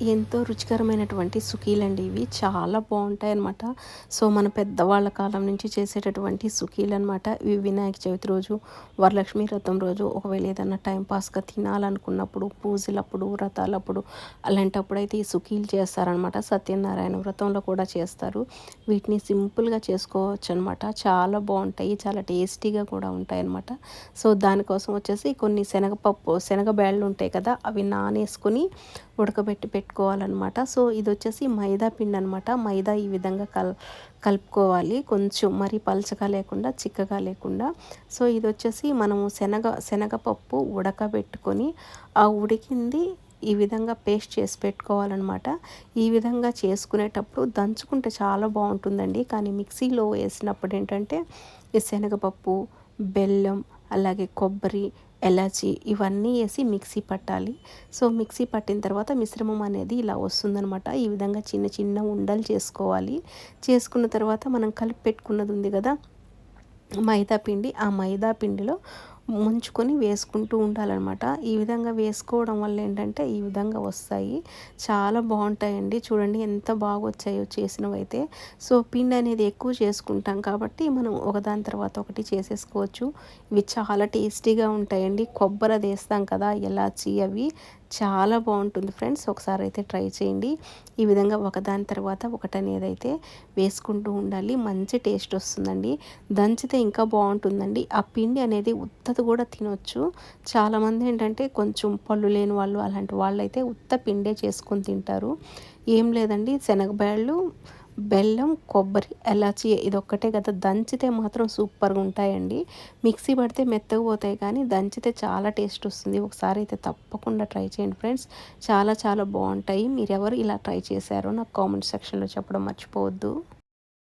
ఎంతో రుచికరమైనటువంటి సుఖీలండి ఇవి. చాలా బావుంటాయనమాట. సో, మన పెద్దవాళ్ళ కాలం నుంచి చేసేటటువంటి సుఖీలనమాట. ఇవి వినాయక చవితి రోజు, వరలక్ష్మి వ్రతం రోజు ఒకవేళ ఏదన్నా టైం పాస్‌గా తినాలనుకున్నప్పుడు, పూజలప్పుడు, వ్రతాలప్పుడు అలాంటప్పుడైతే ఈ సుఖీలు చేస్తారనమాట. సత్యనారాయణ వ్రతంలో కూడా చేస్తారు. వీటిని సింపుల్‌గా చేసుకోవచ్చనమాట. చాలా బావుంటాయి. చాలా టేస్టీగా కూడా ఉంటాయనమాట. సో, దానికోసం వచ్చేసి కొన్ని శనగ బ్యాళ్ళు ఉంటాయి కదా! అవి నానేసుకొని ఉడకబెట్టి పెట్టుకోవాలనమాట. సో, ఇదొచ్చేసి మైదా పిండనమాట. మైదా ఈ విధంగా కలుపుకోవాలి. కొంచెం మరీ పలచగా లేకుండా, చిక్కగా లేకుండా. సో, ఇదొచ్చేసి మనము శనగపప్పు ఉడకబెట్టుకొని, ఆ ఉడికింది ఈ విధంగా పేస్ట్ చేసి పెట్టుకోవాలనమాట. ఈ విధంగా చేసుకునేటప్పుడు దంచుకుంటే చాలా బావుంటుందండి. కానీ మిక్సీలో వేసినప్పుడేంటంటే, ఈ శనగపప్పు, బెల్లం, అలాగే కొబ్బరి, ఎలాచి ఇవన్నీ ఏసి మిక్సీ పట్టాలి. సో, మిక్సీ పట్టిన తర్వాత మిశ్రమం అనేది ఇలా వస్తుందనమాట. ఈ విధంగా చిన్న చిన్న ఉండలు చేసుకోవాలి. చేసుకున్న తర్వాత మనం కలిపి పెట్టుకున్నది ఉంది గదా! మైదా పిండి. ఆ మైదా పిండిలో ముంచుకొని వేసుకుంటూ ఉండాలనమాట. ఈ విధంగా వేసుకోవడం వల్ల ఏంటంటే, ఈ విధంగా వస్తాయి. చాలా బావుంటాయండి. చూడండి ఎంత బాగొచ్చాయో చేసినవైతే. సో, పిండి అనేది ఎక్కువ చేసుకుంటాం కాబట్టి, మనం ఒకదాని తర్వాత ఒకటి చేసేసుకోవచ్చు. ఇవి చాలా టేస్టీగా ఉంటాయండి. కొబ్బరదేస్తాం కదా! ఎలాచి అవి చాలా బావుంటుంది ఫ్రెండ్స్. ఒకసారి అయితే ట్రై చేయండి. ఈ విధంగా ఒకదాని తర్వాత ఒకటనేదైతే వేసుకుంటూ ఉండాలి. మంచి టేస్ట్ వస్తుందండి. దంచితే ఇంకా బావుంటుందండి. ఆ పిండి అనేది ఉత్తది కూడా తినొచ్చు. చాలామంది ఏంటంటే కొంచెం పళ్ళు లేని వాళ్ళు అలాంటి వాళ్ళైతే ఉత్త పిండే చేసుకొని తింటారు. ఏం లేదండి శనగ బ్యాళ్ళు, బెల్లం, కొబ్బరి, ఎలాచి ఇదొక్కటే కదా! దంచితే మాత్రం సూపర్‌గా ఉంటాయండి. మిక్సీ పడితే మెత్తగా పోతాయి కానీ దంచితే చాలా టేస్ట్ వస్తుంది. ఒకసారి అయితే తప్పకుండా ట్రై చేయండి ఫ్రెండ్స్. చాలా చాలా బావుంటాయి. మీరెవరు ఇలా ట్రై చేశారో నాకు కామెంట్ సెక్షన్‌లో చెప్పడం మర్చిపోవద్దు.